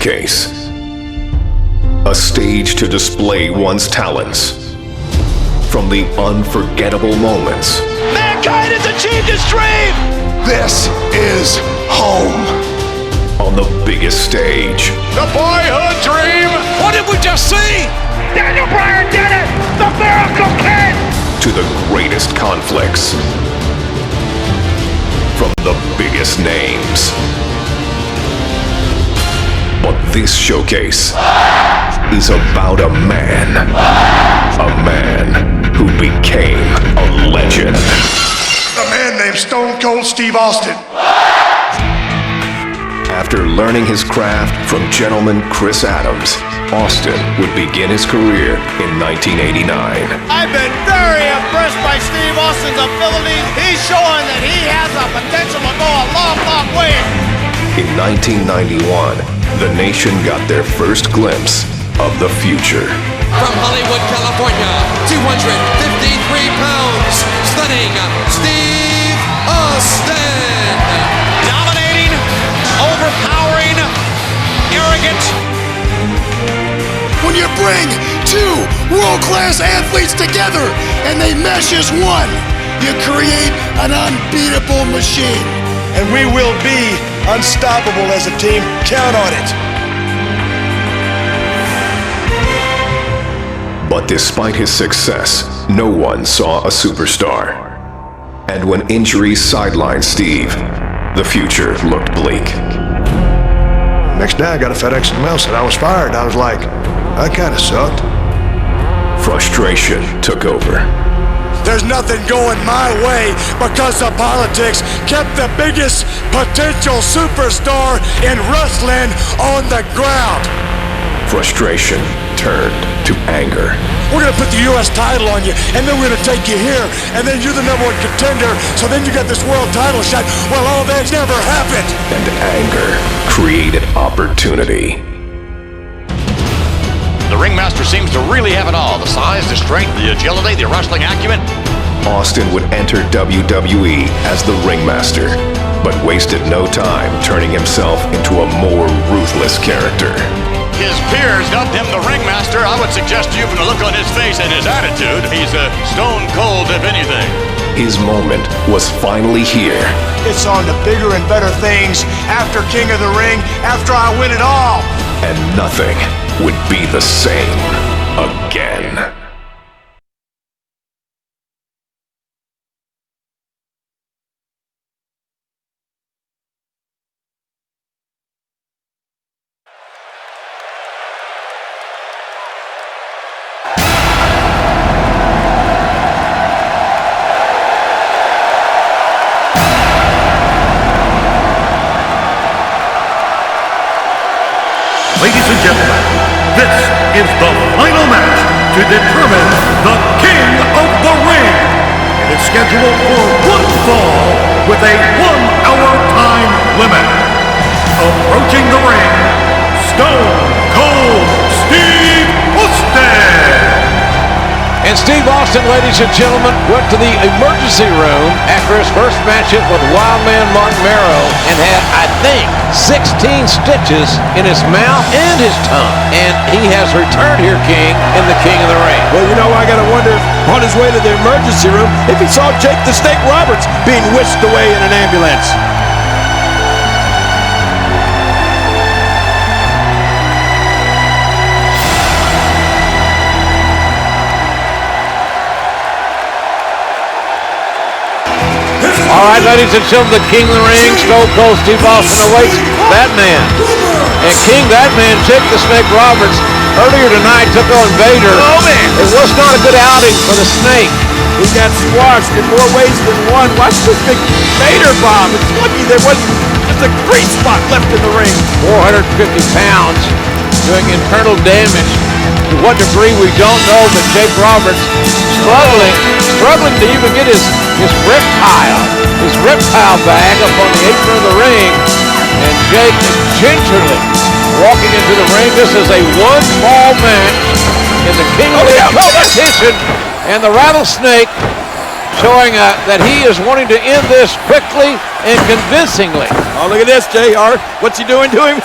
showcase. A stage to display one's talents. From the unforgettable moments. Mankind has achieved his dream! This is home. On the biggest stage. The boyhood dream! What did we just see? Daniel Bryan did it! The Miracle Kid! To the greatest conflicts. From the biggest names. But this showcase is about a man. A man who became a legend. A man named Stone Cold Steve Austin. After learning his craft from gentleman Chris Adams, Austin would begin his career in 1989. I've been very impressed by Steve Austin's abilities. He's showing that he has the potential to go a long, long way. In 1991, the nation got their first glimpse of the future. From Hollywood, California, 253 pounds, stunning Steve Austin. Dominating, overpowering, arrogant. When you bring two world-class athletes together and they mesh as one, you create an unbeatable machine. And we will be unstoppable as a team. Count on it. But despite his success, no one saw a superstar. And when injuries sidelined Steve, the future looked bleak. Next day I got a FedEx mail said I was fired. I was like, that kind of sucked. Frustration took over. There's nothing going my way because of politics kept the biggest potential superstar in wrestling on the ground. Frustration turned to anger. We're going to put the U.S. title on you, and then we're going to take you here, and then you're the #1 contender, so then you got this world title shot. Well, all that's never happened. And anger created opportunity. The ringmaster seems to really have it all. The size, the strength, the agility, the wrestling acumen. Austin would enter WWE as the ringmaster, but wasted no time turning himself into a more ruthless character. His peers dubbed him the ringmaster. I would suggest to you from the look on his face and his attitude, he's a stone cold if anything. His moment was finally here. It's on to bigger and better things after King of the Ring, after I win it all. And nothing would be the same again. Ladies and gentlemen, this is the final match to determine the King of the Ring. It is scheduled for one fall with a 1-hour time limit. Approaching the ring, Stone Cold Steve Austin. And Steve Austin, ladies and gentlemen, went to the emergency room after his first matchup with Wildman Mark Merrow and had, I think, 16 stitches in his mouth and his tongue. And he has returned here, King, in the King of the Ring. Well, you know, I gotta wonder, on his way to the emergency room, if he saw Jake the Snake Roberts being whisked away in an ambulance. All right, ladies and gentlemen, the King of the Ring, Stone Cold Steve Austin awaits that man. And King, that man, Jake the Snake Roberts, earlier tonight took on Vader. Oh, man. It was not a good outing for the Snake. He got squashed in more ways than one. Watch this big Vader bomb. It's lucky there wasn't just a great spot left in the ring. 450 pounds, doing internal damage. To what degree, we don't know, but Jake Roberts struggling to even get his reptile bag up on the apron of the ring. And Jake is gingerly walking into the ring. This is a one-fall match in the King of the Ring competition. And the Rattlesnake showing that he is wanting to end this quickly and convincingly. Oh, look at this, Jay Hart. What's he doing to him?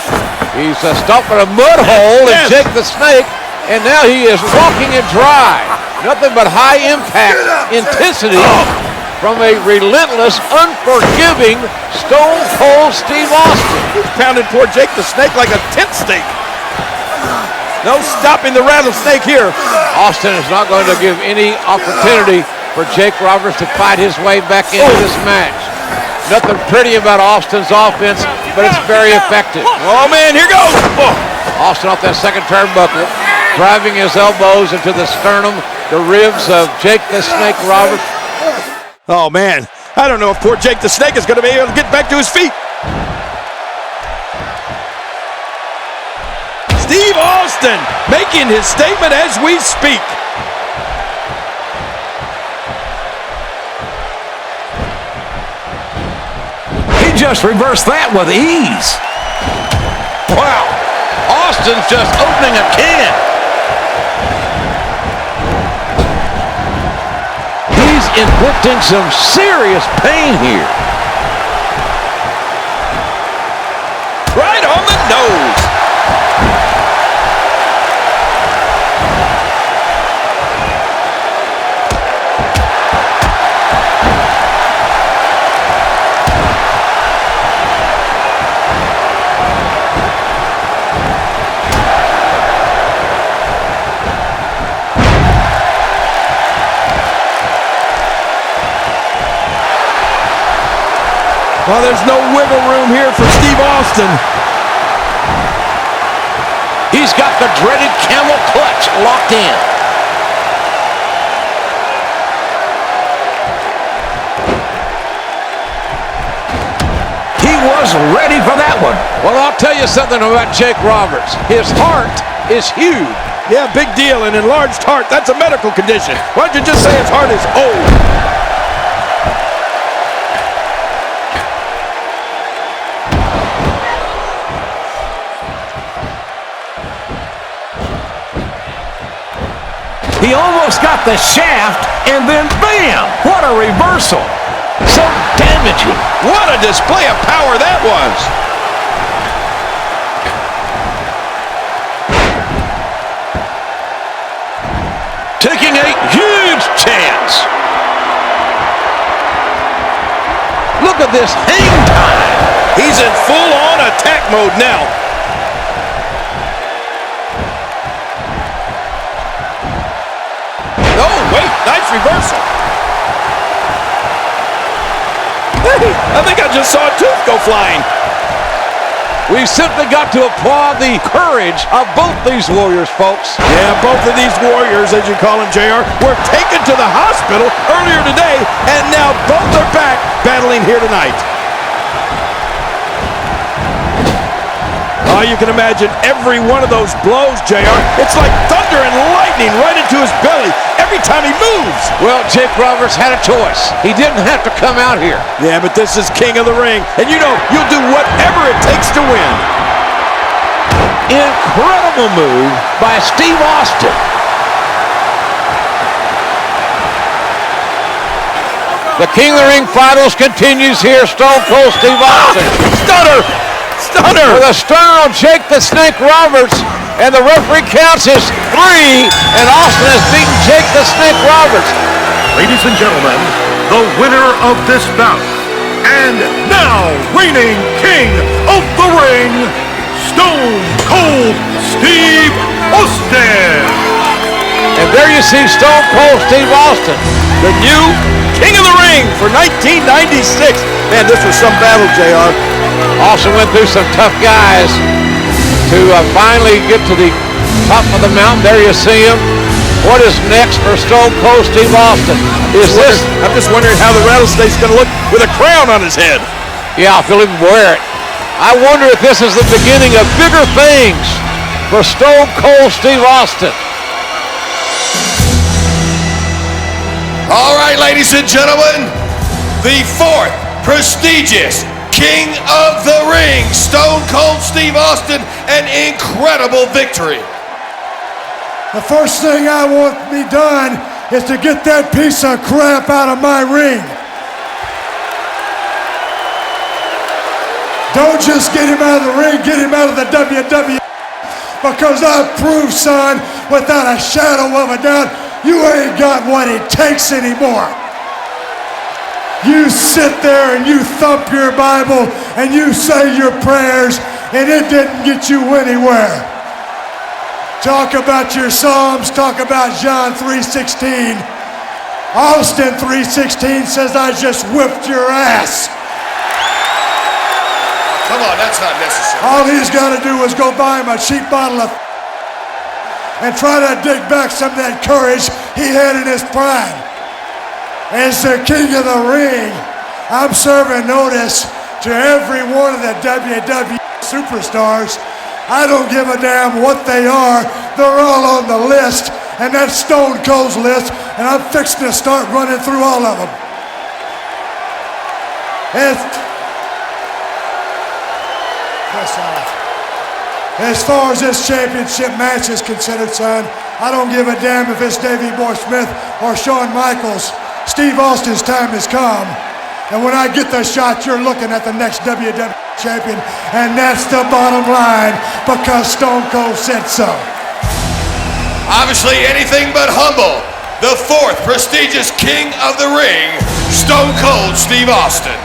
He's stomping a mud hole in Jake the Snake, and now he is walking it dry. Nothing but high impact intensity from a relentless, unforgiving Stone Cold Steve Austin. He's pounding poor Jake the Snake like a tent stake. No stopping the rattlesnake here. Austin is not going to give any opportunity for Jake Roberts to fight his way back into this match. Nothing pretty about Austin's offense, but it's very effective. Oh man, here goes. Austin off that second turnbuckle, driving his elbows into the sternum, the ribs of Jake the Snake Roberts. Oh man, I don't know if poor Jake the Snake is going to be able to get back to his feet. Steve Austin making his statement as we speak. He just reversed that with ease. Wow, Austin's just opening a can. He's inflicting some serious pain here. Right on the nose. Well, there's no wiggle room here for Steve Austin. He's got the dreaded camel clutch locked in. He was ready for that one. Well, I'll tell you something about Jake Roberts. His heart is huge. Yeah, big deal. An enlarged heart, that's a medical condition. Why don't you just say his heart is old? He almost got the shaft, and then bam! What a reversal. So damaging. What a display of power that was. Taking a huge chance. Look at this hang time. He's in full-on attack mode now. Oh, wait, nice reversal. Hey, I think I just saw a tooth go flying. We've simply got to applaud the courage of both these warriors, folks. Yeah, both of these warriors, as you call them, JR, were taken to the hospital earlier today, and now both are back battling here tonight. Oh, you can imagine every one of those blows, JR. It's like thunder and lightning right into his belly every time he moves. Well, Jake Roberts had a choice. He didn't have to come out here. Yeah, but this is King of the Ring, and you know you'll do whatever it takes to win. Incredible move by Steve Austin. The King of the Ring finals continues here. Stone Cold Steve Austin. Stunner! Stunner! With a stun on Jake the Snake Roberts, and the referee counts as 3, and Austin has beaten Jake the Snake Roberts. Ladies and gentlemen, the winner of this bout, and now reigning King of the Ring, Stone Cold Steve Austin. And there you see Stone Cold Steve Austin, the new King of the Ring for 1996. Man, this was some battle, JR. Austin went through some tough guys to finally get to the top of the mountain. There you see him. What is next for Stone Cold Steve Austin? I'm just wondering how the rattlesnake's going to look with a crown on his head. Yeah, if he'll even wear it. I wonder if this is the beginning of bigger things for Stone Cold Steve Austin. All right, ladies and gentlemen, the fourth prestigious King of the Ring, Stone Cold Steve Austin, an incredible victory. The first thing I want to be done is to get that piece of crap out of my ring. Don't just get him out of the ring, get him out of the WWE. Because I've proved, son, without a shadow of a doubt, you ain't got what it takes anymore. You sit there and you thump your Bible and you say your prayers, and it didn't get you anywhere. Talk about your Psalms, talk about John 3:16. Austin 3:16 says, I just whipped your ass. Come on, that's not necessary. All he's got to do is go buy him a cheap bottle of and try to dig back some of that courage he had in his prime. As the king of the ring, I'm serving notice to every one of the WWE superstars. I don't give a damn what they are. They're all on the list, and that's Stone Cold's list, and I'm fixing to start running through all of them. As far as this championship match is considered, son, I don't give a damn if it's Davey Boy Smith or Shawn Michaels. Steve Austin's time has come. And when I get the shot, you're looking at the next WWE champion. And that's the bottom line, because Stone Cold said so. Obviously anything but humble. The fourth prestigious king of the ring, Stone Cold Steve Austin.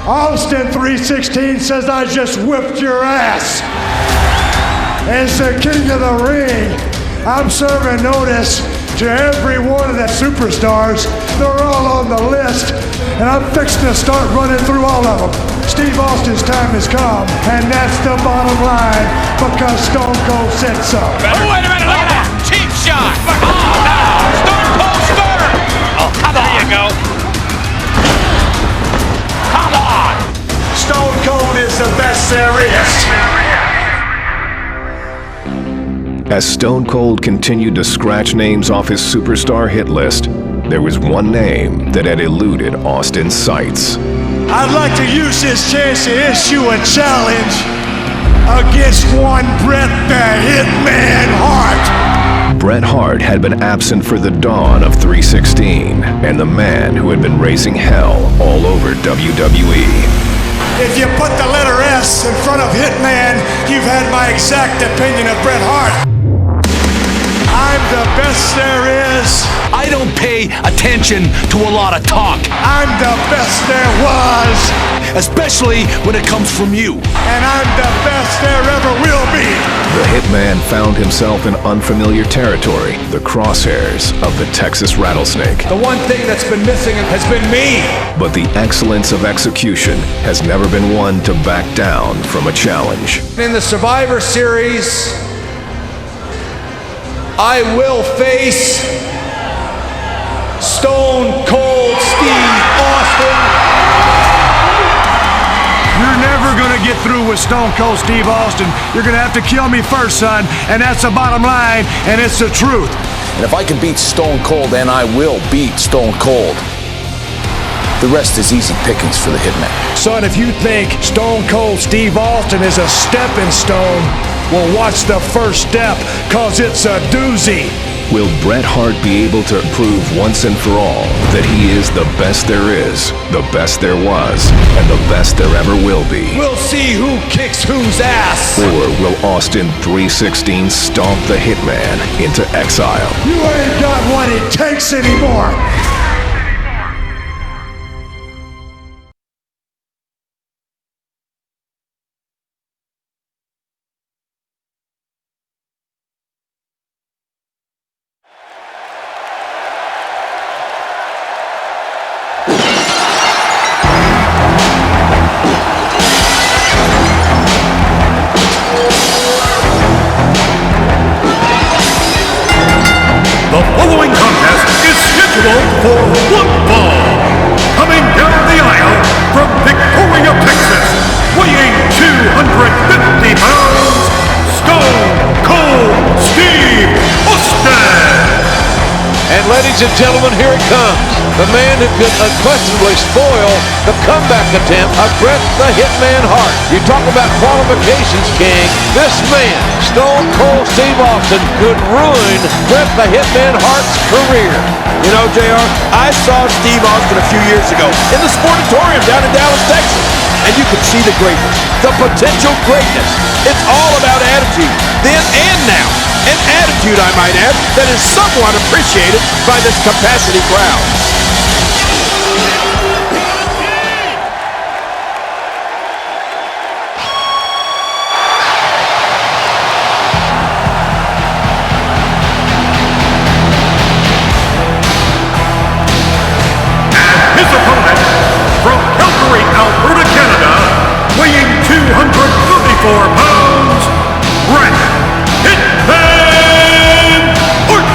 Austin 3:16 says, I just whipped your ass. As the king of the ring, I'm serving notice to every one of the superstars. They're all on the list, and I'm fixing to start running through all of them. Steve Austin's time has come, and that's the bottom line, because Stone Cold said so. Oh, wait a minute, look at that! Cheap shot! Oh, no! Stone Cold Stunner! Oh, come on! There you go. Come on! Stone Cold is the best there is. As Stone Cold continued to scratch names off his superstar hit list, there was one name that had eluded Austin's sights. I'd like to use this chance to issue a challenge against one Bret the Hitman Hart. Bret Hart had been absent for the dawn of 316, and the man who had been raising hell all over WWE. If you put the letter S in front of Hitman, you've had my exact opinion of Bret Hart. I'm the best there is. I don't pay attention to a lot of talk, I'm the best there was. especially when it comes from you. And I'm the best there ever will be. The Hitman found himself in unfamiliar territory, the crosshairs of the Texas Rattlesnake. The one thing that's been missing has been me. But the excellence of execution has never been one to back down from a challenge. In the Survivor Series, I will face Stone Cold Steve Austin. You're never gonna get through with Stone Cold Steve Austin. You're gonna have to kill me first, son. And that's the bottom line, and it's the truth. And if I can beat Stone Cold, then I will beat Stone Cold. The rest is easy pickings for the Hitman. Son, if you think Stone Cold Steve Austin is a stepping stone, well, watch the first step, cause it's a doozy. Will Bret Hart be able to prove once and for all that he is the best there is, the best there was, and the best there ever will be? We'll see who kicks whose ass. Or will Austin 316 stomp the Hitman into exile? You ain't got what it takes anymore. The following contest is scheduled for ladies and gentlemen, here it comes. The man who could unquestionably spoil the comeback attempt of Bret the Hitman Hart. You talk about qualifications, King. This man, Stone Cold Steve Austin, could ruin Bret the Hitman Hart's career. You know, JR, I saw Steve Austin a few years ago in the Sportatorium down in Dallas, Texas. And you could see the greatness, the potential greatness. It's all about attitude, then and now. An attitude, I might add, that is somewhat appreciated by this capacity crowd. His opponent, from Calgary, Alberta, Canada, weighing 234 pounds, Bret Hitman Hart.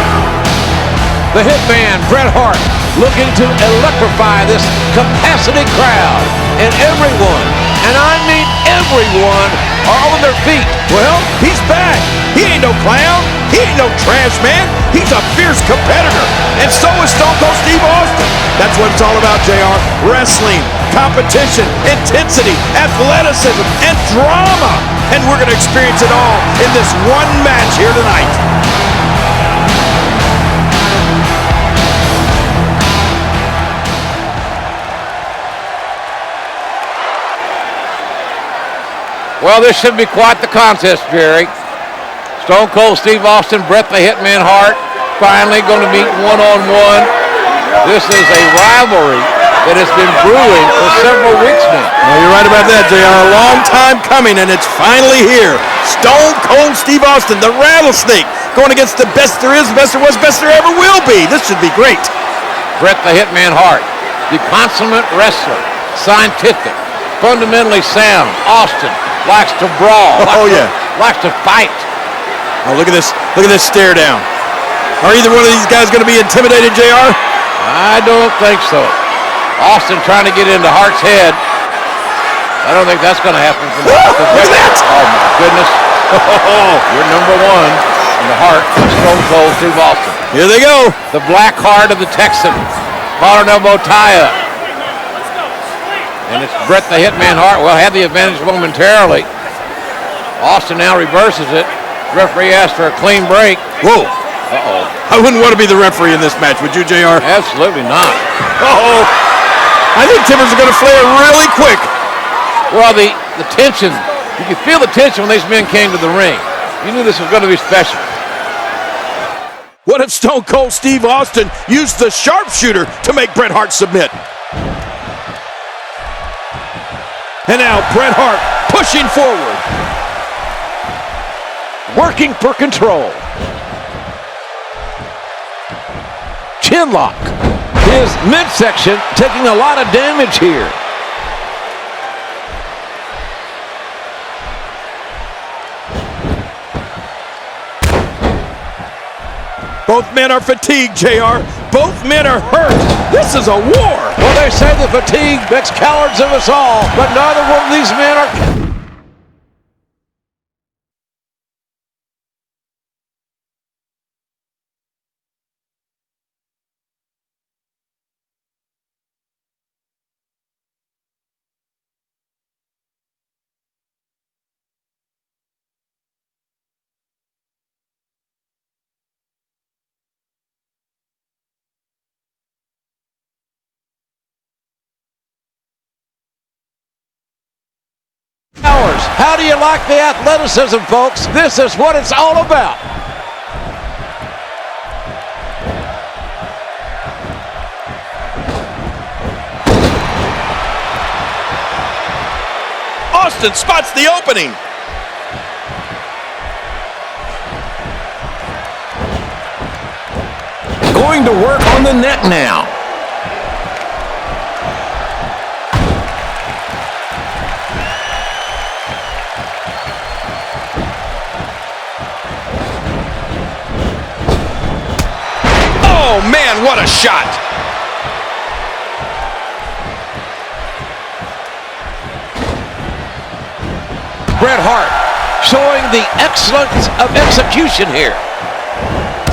The Hitman, Bret Hart, looking to electrify this capacity crowd. And everyone, and I mean everyone, are on their feet. Well, he's back. He ain't no clown. He ain't no trash man. He's a fierce competitor. And so is Stone Cold Steve Austin. That's what it's all about, JR. Wrestling, competition, intensity, athleticism, and drama. And we're going to experience it all in this one match here tonight. Well, this should be quite the contest, Jerry. Stone Cold Steve Austin, Bret the Hitman Hart, finally going to meet one-on-one. This is a rivalry that has been brewing for several weeks now. Well, you're right about that, JR. A long time coming, and it's finally here. Stone Cold Steve Austin, the Rattlesnake, going against the best there is, best there was, best there ever will be. This should be great. Bret the Hitman Hart, the consummate wrestler, scientific, fundamentally sound. Austin likes to brawl. Likes to fight. Oh, look at this. Look at this stare down. Are either one of these guys going to be intimidated, JR? I don't think so. Austin trying to get into Hart's head. I don't think that's going to happen. Look at that! Oh, my goodness. You're number one in the heart of Stone Cold Steve Austin. Here they go. The black heart of the Texan. Collar and elbow tie-up. And it's Bret the Hitman Hart. Will have the advantage momentarily. Austin now reverses it. Referee asked for a clean break. Whoa. Uh-oh. I wouldn't want to be the referee in this match, would you, JR? Absolutely not. Uh-oh. I think Timbers are going to flare really quick. Well, the tension, you could feel the tension when these men came to the ring. You knew this was going to be special. What if Stone Cold Steve Austin used the sharpshooter to make Bret Hart submit? And now Bret Hart pushing forward. Working for control. Chin lock. His midsection taking a lot of damage here. Both men are fatigued, JR. Both men are hurt. This is a war. Well, they say the fatigue makes cowards of us all, but neither one of these men are... How do you like the athleticism, folks? This is what it's all about. Austin spots the opening. Going to work on the net now. Oh, man, what a shot. Bret Hart showing the excellence of execution here.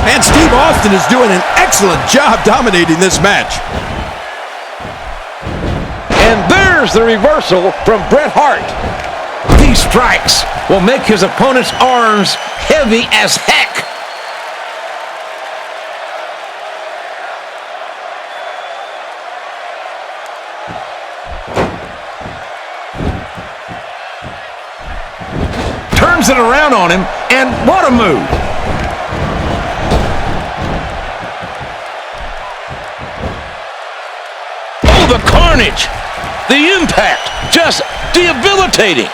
And Steve Austin is doing an excellent job dominating this match. And there's the reversal from Bret Hart. These strikes will make his opponent's arms heavy as heck. Turns it around on him, and what a move. Oh, the carnage! The impact, just debilitating.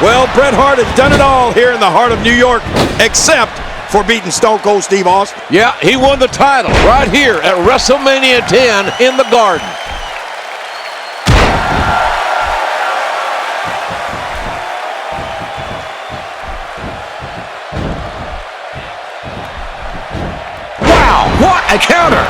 Well, Bret Hart has done it all here in the heart of New York, except for beating Stone Cold Steve Austin. Yeah, he won the title right here at WrestleMania 10 in the Garden. Wow, what a counter!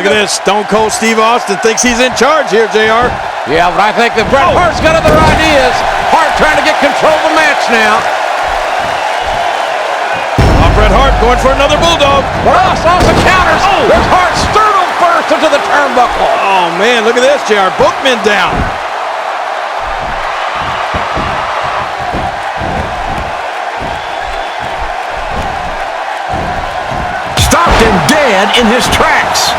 Look at this. Stone Cold Steve Austin thinks he's in charge here, JR. Yeah, but I think that Bret Hart's got other ideas. Hart trying to get control of the match now. Bret Hart going for another bulldog. Austin counters. There's Hart sternum first into the turnbuckle. Oh, man, look at this, JR. Bookman down. Stopped him dead in his tracks.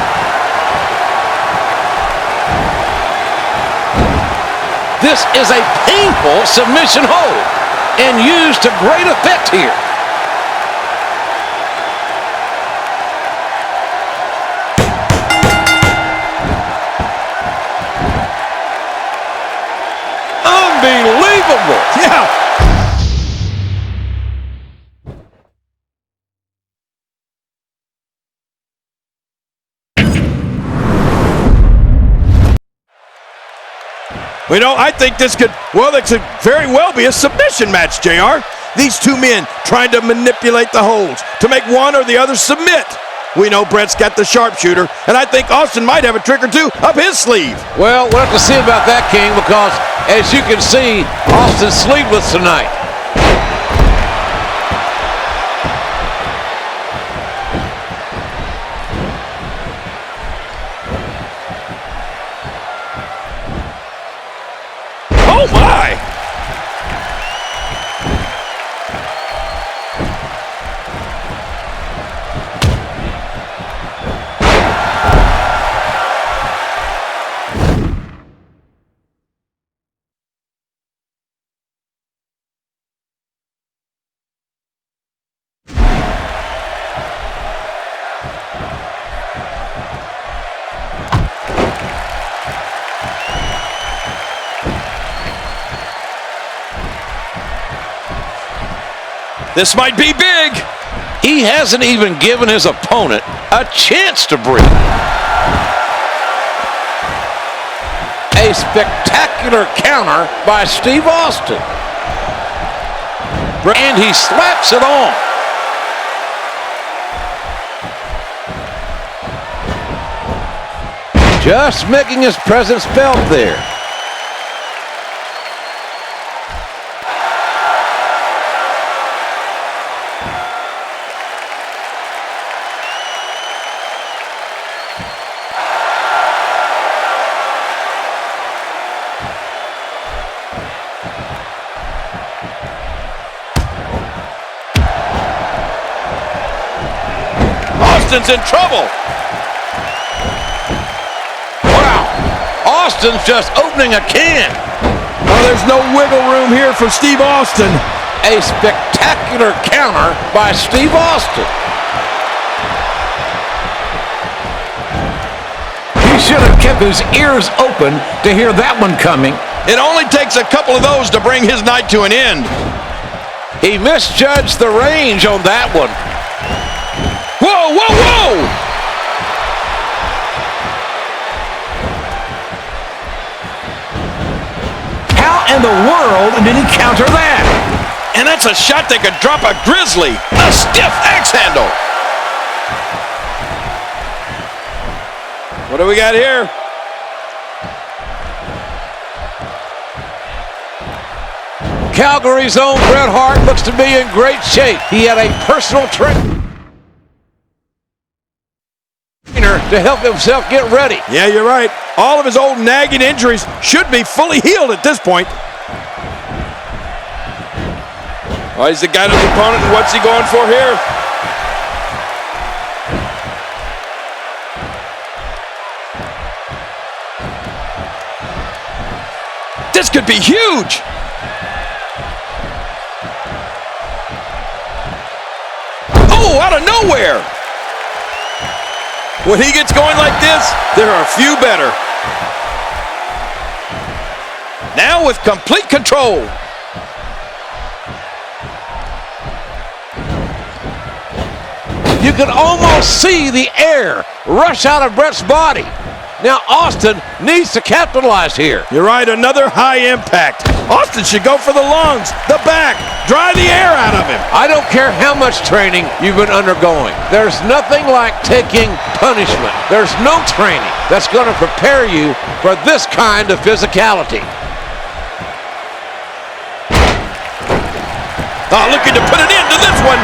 This is a painful submission hold and used to great effect here. Unbelievable. Yeah. You know, I think this could very well be a submission match, JR. These two men trying to manipulate the holds to make one or the other submit. We know Bret's got the sharpshooter, and I think Austin might have a trick or two up his sleeve. Well, we'll have to see about that, King, because as you can see, Austin's sleeveless tonight. Oh, my! This might be big. He hasn't even given his opponent a chance to breathe. A spectacular counter by Steve Austin. And he slaps it on. Just making his presence felt there. Austin's in trouble. Wow, Austin's just opening a can. Oh, there's no wiggle room here for Steve Austin. A spectacular counter by Steve Austin. He should have kept have his ears open to hear that one coming. It only takes a couple of those to bring his night to an end. He misjudged the range on that one. Whoa, whoa, whoa! How in the world did he counter that? And that's a shot that could drop a grizzly. A stiff axe handle. What do we got here? Calgary's own Bret Hart looks to be in great shape. He had a personal trainer to help himself get ready. Yeah, you're right. All of his old nagging injuries should be fully healed at this point. Oh, he's the guy to his opponent, and what's he going for here? This could be huge. Oh, out of nowhere. When he gets going like this, there are few better. Now with complete control. You can almost see the air rush out of Bret's body. Now Austin needs to capitalize here. You're right, another high impact. Austin should go for the lungs, the back, dry the air out of him. I don't care how much training you've been undergoing. There's nothing like taking punishment. There's no training that's going to prepare you for this kind of physicality. Oh, looking to put an end to this one.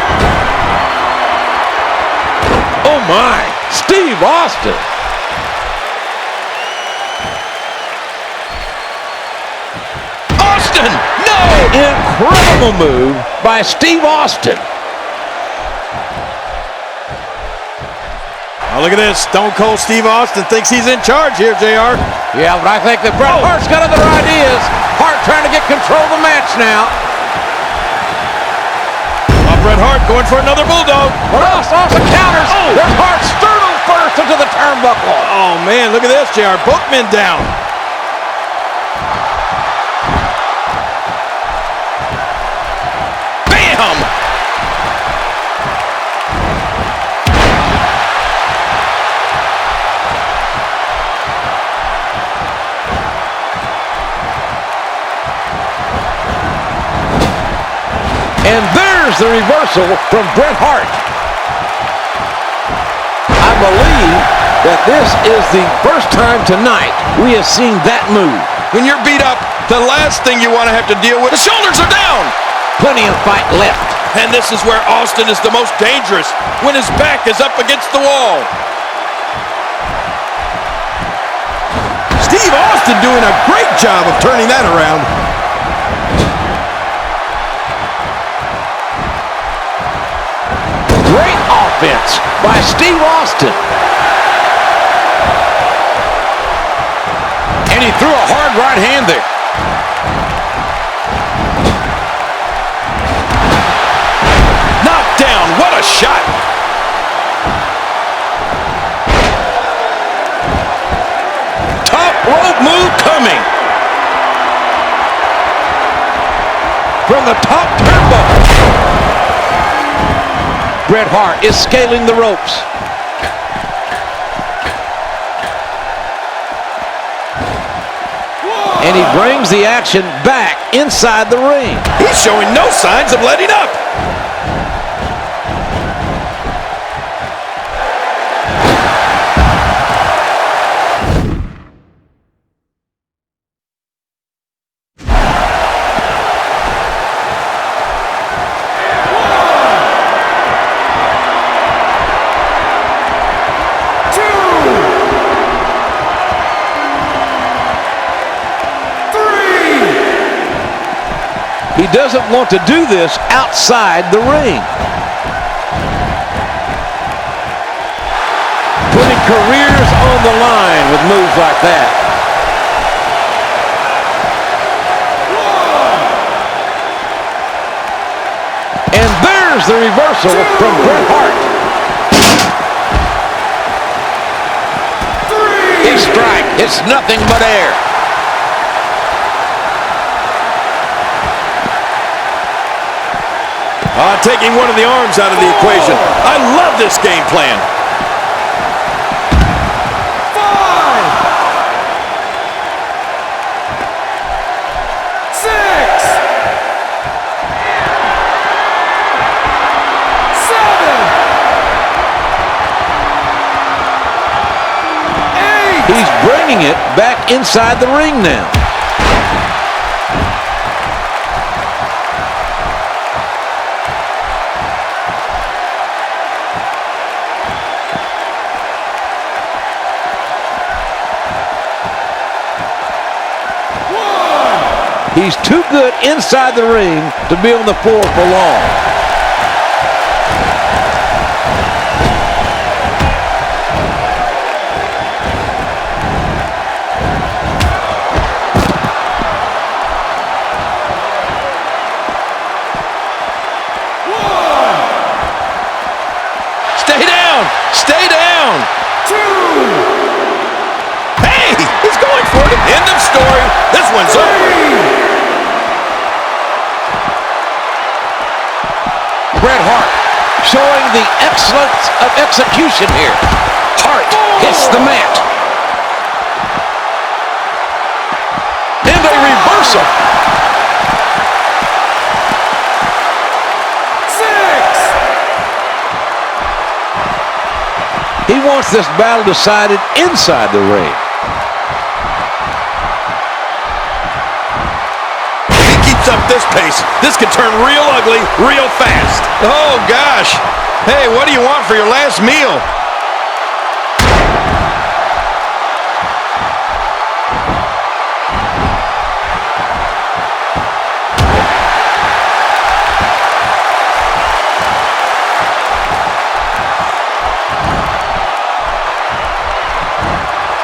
Oh my, Steve Austin. Austin, no! Incredible move by Steve Austin. Oh, look at this. Stone Cold Steve Austin thinks he's in charge here, JR. Yeah, but I think that Bret Hart's got other ideas. Hart trying to get control of the match now. Oh, Bret Hart going for another bulldog. Ross also counters. Oh. There's Hart sternum first into the turnbuckle. Oh, man, look at this, JR. Both men down. And there's the reversal from Bret Hart. I believe that this is the first time tonight we have seen that move. When you're beat up, the last thing you want to have to deal with, the shoulders are down. Plenty of fight left. And this is where Austin is the most dangerous, when his back is up against the wall. Steve Austin doing a great job of turning that around. Great offense by Steve Austin. And he threw a hard right hand there. Knocked down, what a shot. Top rope move coming. From the top turnbuckle. Bret Hart is scaling the ropes. And he brings the action back inside the ring. He's showing no signs of letting up. He doesn't want to do this outside the ring. Putting careers on the line with moves like that. And there's the reversal from Bret Hart. He strike. It's nothing but air. Taking one of the arms out of the equation. I love this game plan. 5, 6, 7, 8. He's bringing it back inside the ring now. He's too good inside the ring to be on the floor for long. Stay down! Stay down! 2. Hey! He's going for it! End of story! This one's over! Bret Hart showing the excellence of execution here. Hart hits the mat. And a reversal. 6. He wants this battle decided inside the ring. Up this pace, this could turn real ugly real fast. Oh gosh. Hey, what do you want for your last meal?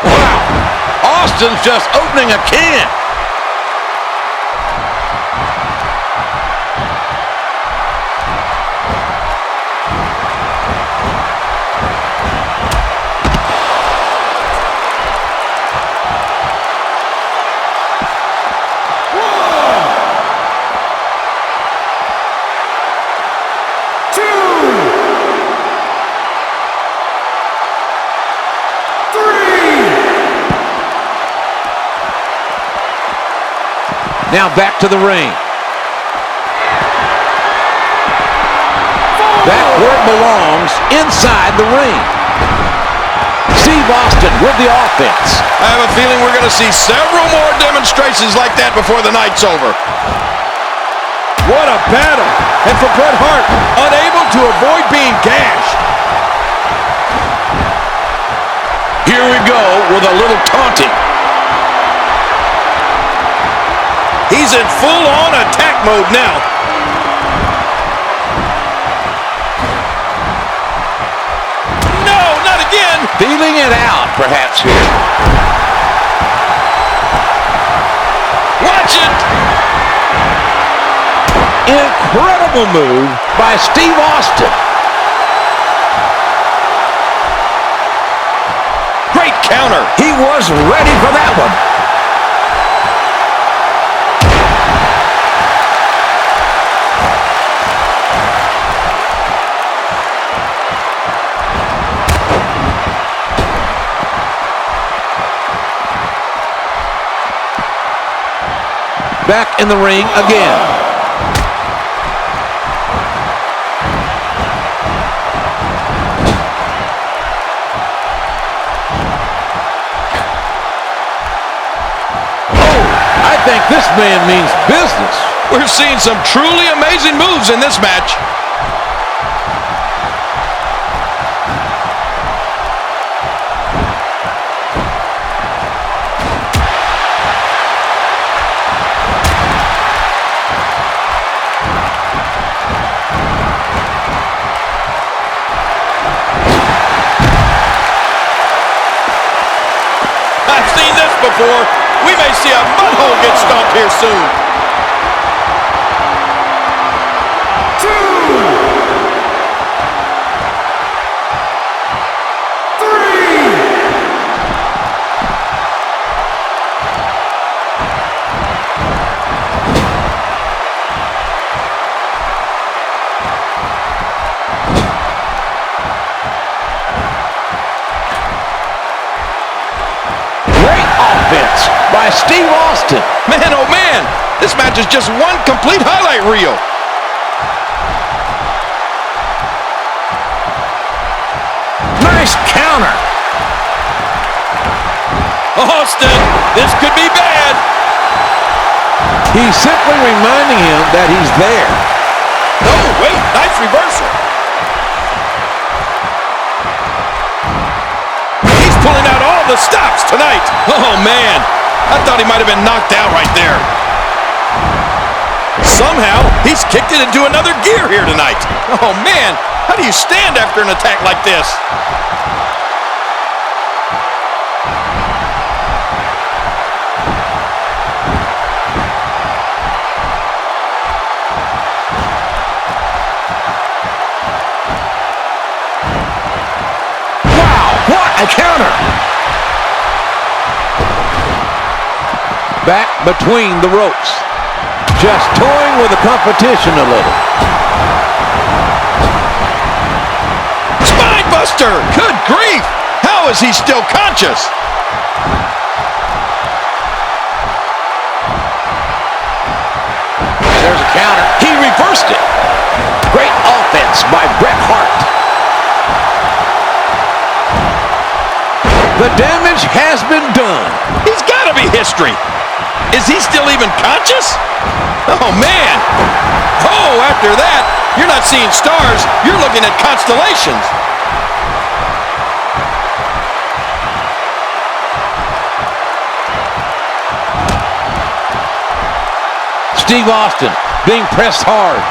Wow. Austin's just opening a can. Now back to the ring. Back where it belongs, inside the ring. Steve Austin with the offense. I have a feeling we're going to see several more demonstrations like that before the night's over. What a battle. And for Bret Hart, unable to avoid being gashed. Here we go with a little taunting. He's in full-on attack mode now. No, not again. Feeling it out, perhaps, here. Watch it. Incredible move by Steve Austin. Great counter. He was ready for that one. Back in the ring again. Oh, I think this man means business. We're seeing some truly amazing moves in this match. Before. We may see a mud hole get stomped here soon. 2, 3. offense by Steve Austin. Man, oh man, this match is just one complete highlight reel. Nice counter. Austin, this could be bad. He's simply reminding him that he's there. Oh, wait, nice reversal. He's pulling out all the stops tonight. Oh, man, I thought he might have been knocked out right there. Somehow, he's kicked it into another gear here tonight. Oh, man, how do you stand after an attack like this? A counter. Back between the ropes. Just toying with the competition a little. Spine buster! Good grief! How is he still conscious? There's a counter. He reversed it. Great offense by Bret Hart. The damage has been done. He's got to be history. Is he still even conscious? Oh, man. Oh, after that, you're not seeing stars. You're looking at constellations. Steve Austin being pressed hard.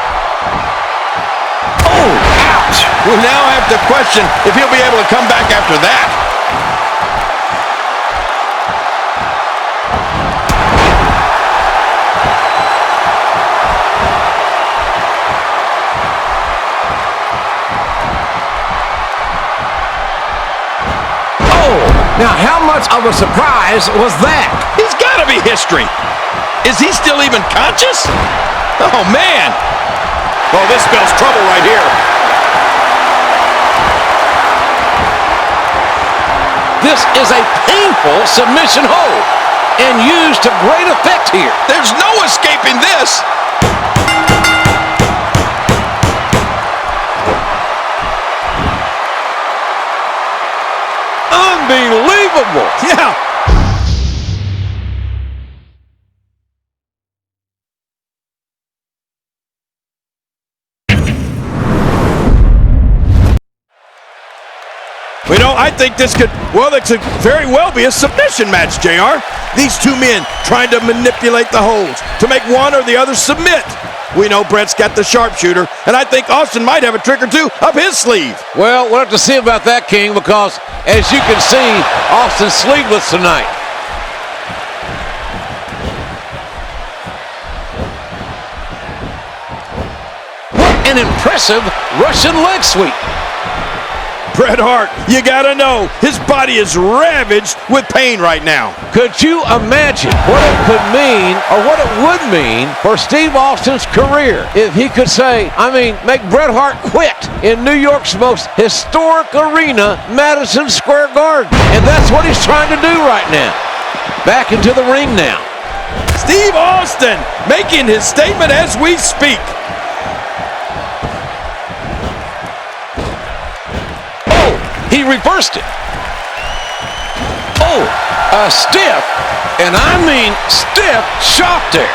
Oh, ouch. We now have to question if he'll be able to come back after that. Now, how much of a surprise was that? He's got to be history. Is he still even conscious? Oh, man. Oh, this spells trouble right here. This is a painful submission hold and used to great effect here. There's no escaping this. Unbelievable. Yeah. You know, I think this could, well, it could very well be a submission match, JR. These two men trying to manipulate the holds to make one or the other submit. We know Bret's got the sharpshooter, and I think Austin might have a trick or two up his sleeve. Well, we'll have to see about that, King, because as you can see, Austin's sleeveless tonight. What an impressive Russian leg sweep. Bret Hart, you gotta know, his body is ravaged with pain right now. Could you imagine what it could mean, or what it would mean, for Steve Austin's career if he could say, make Bret Hart quit in New York's most historic arena, Madison Square Garden? And that's what he's trying to do right now. Back into the ring now. Steve Austin making his statement as we speak. He reversed it. Oh, a stiff, and I mean stiff shot there.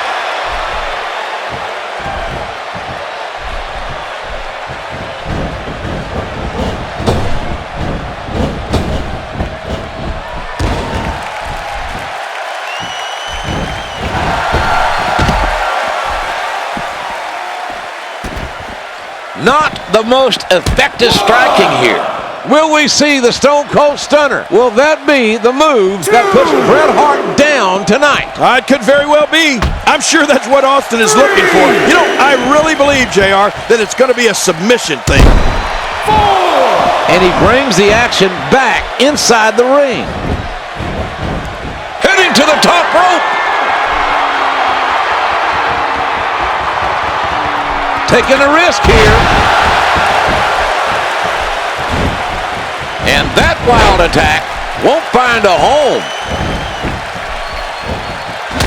Not the most effective striking here. Will we see the Stone Cold Stunner? Will that be the move that puts Bret Hart down tonight? It could very well be. I'm sure that's what Austin is looking for. You know, I really believe, JR, that it's going to be a submission thing. And he brings the action back inside the ring. Heading to the top rope. Taking a risk here. And that wild attack won't find a home.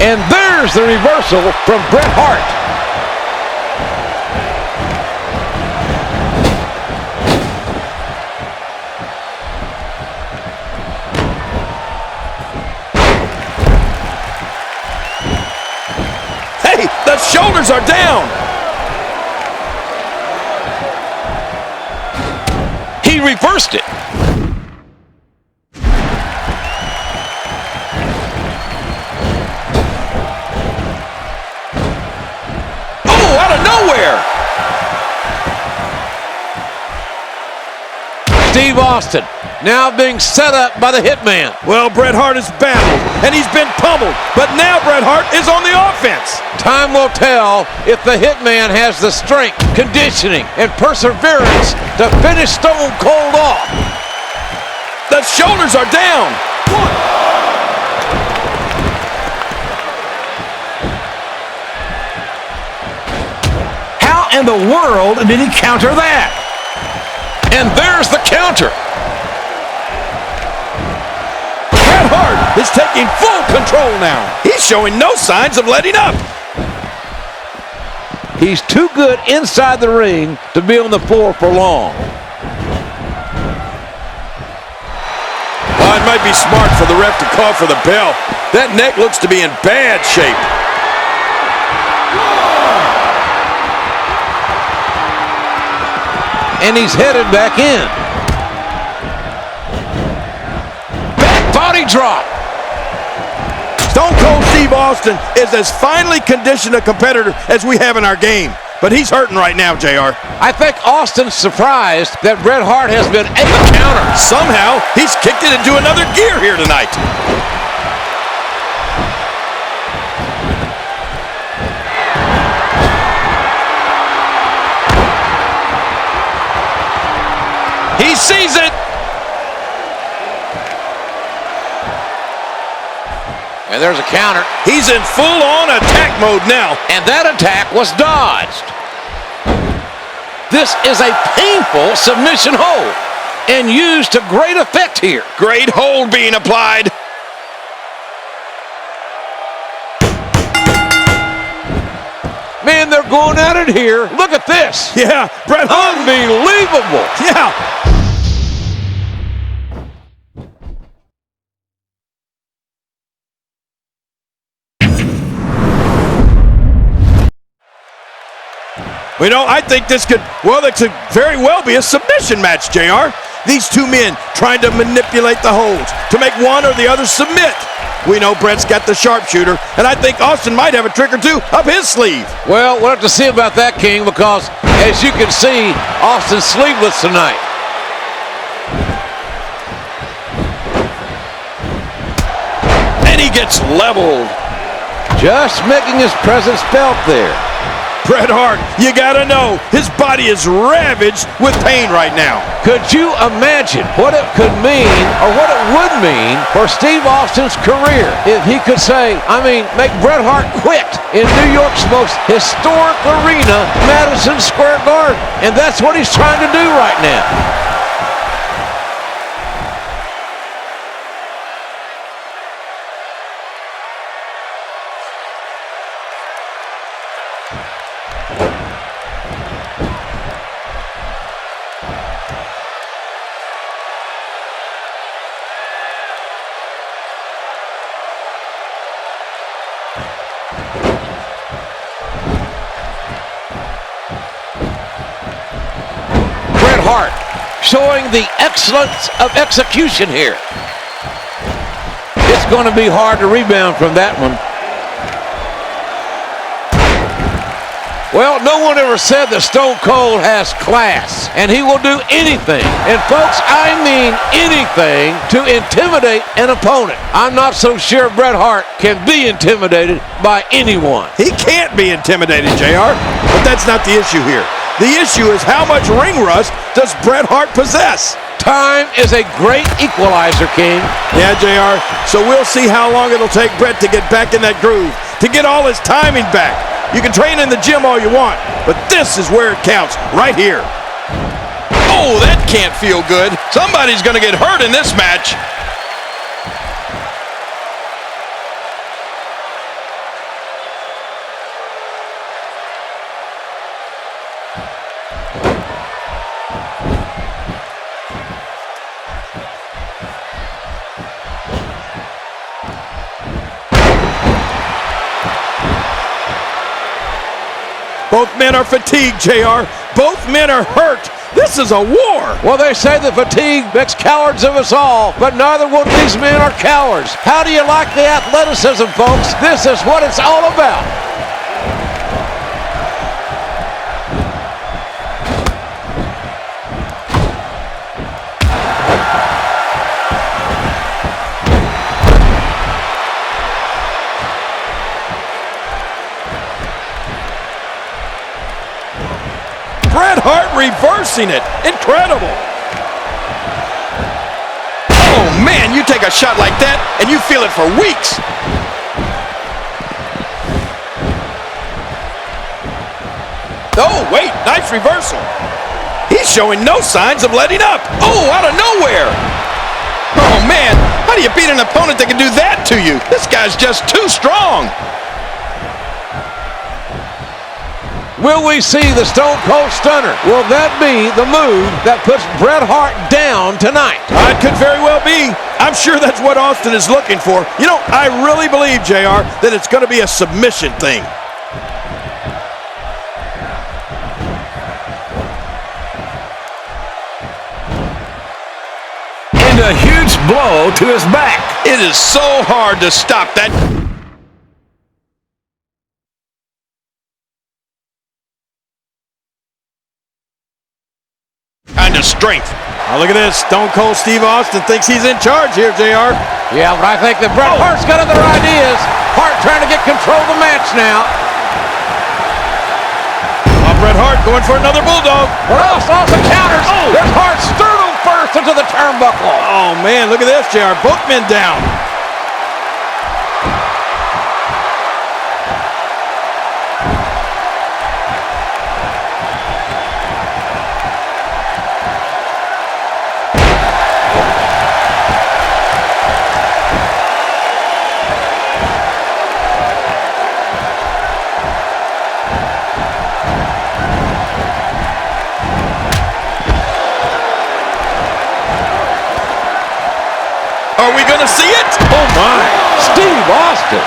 And there's the reversal from Bret Hart. Hey, the shoulders are down. He reversed it. Oh, out of nowhere. Steve Austin now being set up by the Hitman. Well, Bret Hart has battled, and he's been pummeled, but now Bret Hart is on the offense. Time will tell if the Hitman has the strength, conditioning, and perseverance to finish Stone Cold off. The shoulders are down. How in the world did he counter that? And there's the counter. Bret Hart is taking full control now. He's showing no signs of letting up. He's too good inside the ring to be on the floor for long. Oh, it might be smart for the ref to call for the bell. That neck looks to be in bad shape. And he's headed back in. Back body drop. Stone Cold Steve Austin is as finely conditioned a competitor as we have in our game. But he's hurting right now, JR. I think Austin's surprised that Bret Hart has been able to counter. Somehow, he's kicked it into another gear here tonight. He sees it. And there's a counter. He's in full-on attack mode now. And that attack was dodged. This is a painful submission hold and used to great effect here. Great hold being applied. Man, they're going at it here. Look at this. Yeah, Bret Hart. Unbelievable. Yeah. You know, I think this could very well be a submission match, JR. These two men trying to manipulate the holds to make one or the other submit. We know Bret's got the sharpshooter, and I think Austin might have a trick or two up his sleeve. Well, we'll have to see about that, King, because as you can see, Austin's sleeveless tonight. And he gets leveled. Just making his presence felt there. Bret Hart, you gotta know, his body is ravaged with pain right now. Could you imagine what it could mean, or what it would mean, for Steve Austin's career if he could make Bret Hart quit in New York's most historic arena, Madison Square Garden? And that's what he's trying to do right now. Hart showing the excellence of execution here. It's going to be hard to rebound from that one. Well, no one ever said that Stone Cold has class, and he will do anything, and folks, I mean anything, to intimidate an opponent. I'm not so sure Bret Hart can be intimidated by anyone. He can't be intimidated, JR, but that's not the issue here. The issue is how much ring rust does Bret Hart possess? Time is a great equalizer, King. Yeah, JR, so we'll see how long it'll take Bret to get back in that groove, to get all his timing back. You can train in the gym all you want, but this is where it counts, right here. Oh, that can't feel good. Somebody's going to get hurt in this match. Both men are fatigued, JR. Both men are hurt. This is a war. Well, they say that fatigue makes cowards of us all, but neither one of these men are cowards. How do you like the athleticism, folks? This is what it's all about. Hart reversing it. Incredible. Oh, man, you take a shot like that, and you feel it for weeks. Oh, wait, nice reversal. He's showing no signs of letting up. Oh, out of nowhere. Oh, man, how do you beat an opponent that can do that to you? This guy's just too strong. Will we see the Stone Cold Stunner? Will that be the move that puts Bret Hart down tonight? It could very well be. I'm sure that's what Austin is looking for. You know, I really believe, JR, that it's going to be a submission thing. And a huge blow to his back. It is so hard to stop that. Kind of strength. Oh, look at this. Stone Cold Steve Austin thinks he's in charge here, JR. Yeah, but I think that Bret Hart's got other ideas. Hart trying to get control of the match now. Oh, Bret Hart going for another bulldog. Ross also counters. Oh. There's Hart sternum first into the turnbuckle. Oh, man, look at this, JR. Both men down. Are we going to see it? Oh, my. Steve Austin.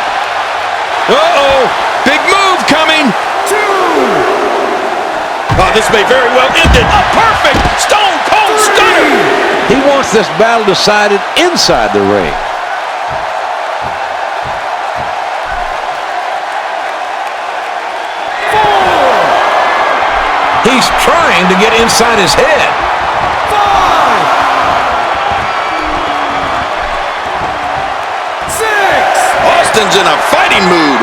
Uh-oh. Big move coming. Oh, this may very well end it. A perfect Stone Cold Stunner. He wants this battle decided inside the ring. He's trying to get inside his head. Austin's in a fighting mood.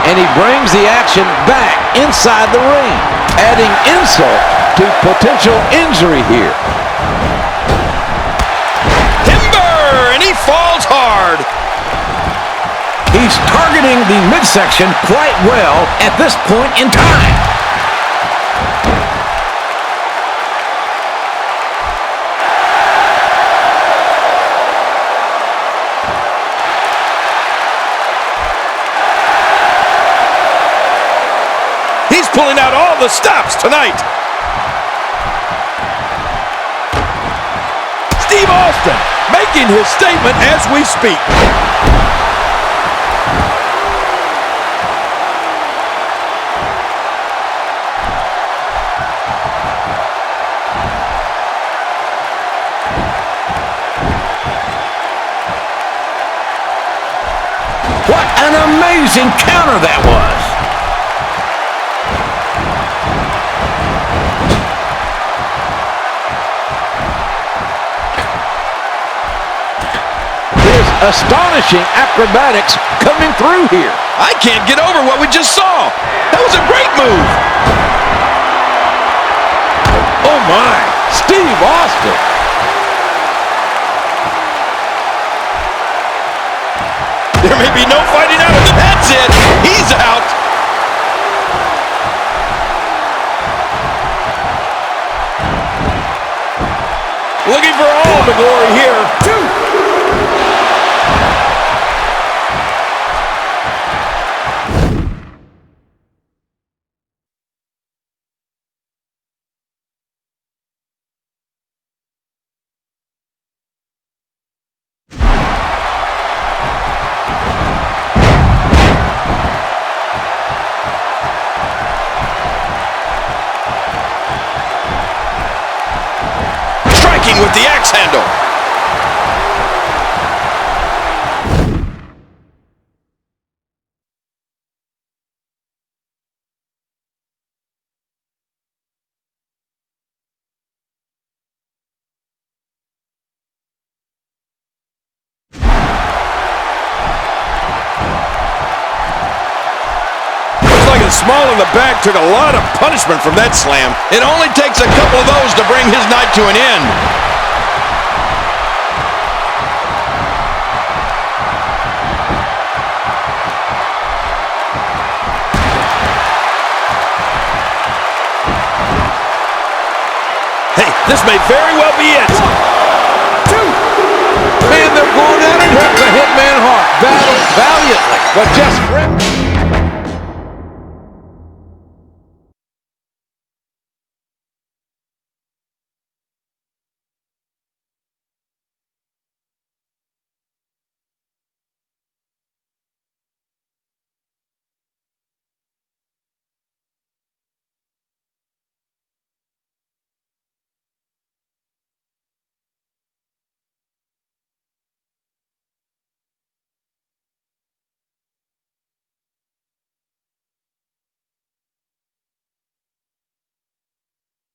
And he brings the action back inside the ring, adding insult to potential injury here. Timber, and he falls hard. He's targeting the midsection quite well at this point in time. Pulling out all the stops tonight. Steve Austin making his statement as we speak. What an amazing counter that was. Astonishing acrobatics coming through here. I can't get over what we just saw. That was a great move. Oh my, Steve Austin. There may be no fighting out of it. That's it. He's out. Looking for all the glory here. handle. Small in the back took a lot of punishment from that slam. It only takes a couple of those to bring his night to an end. Hey, this may very well be it. 1, 2. Man, they're going at it. The Hitman Hart battled valiantly, but just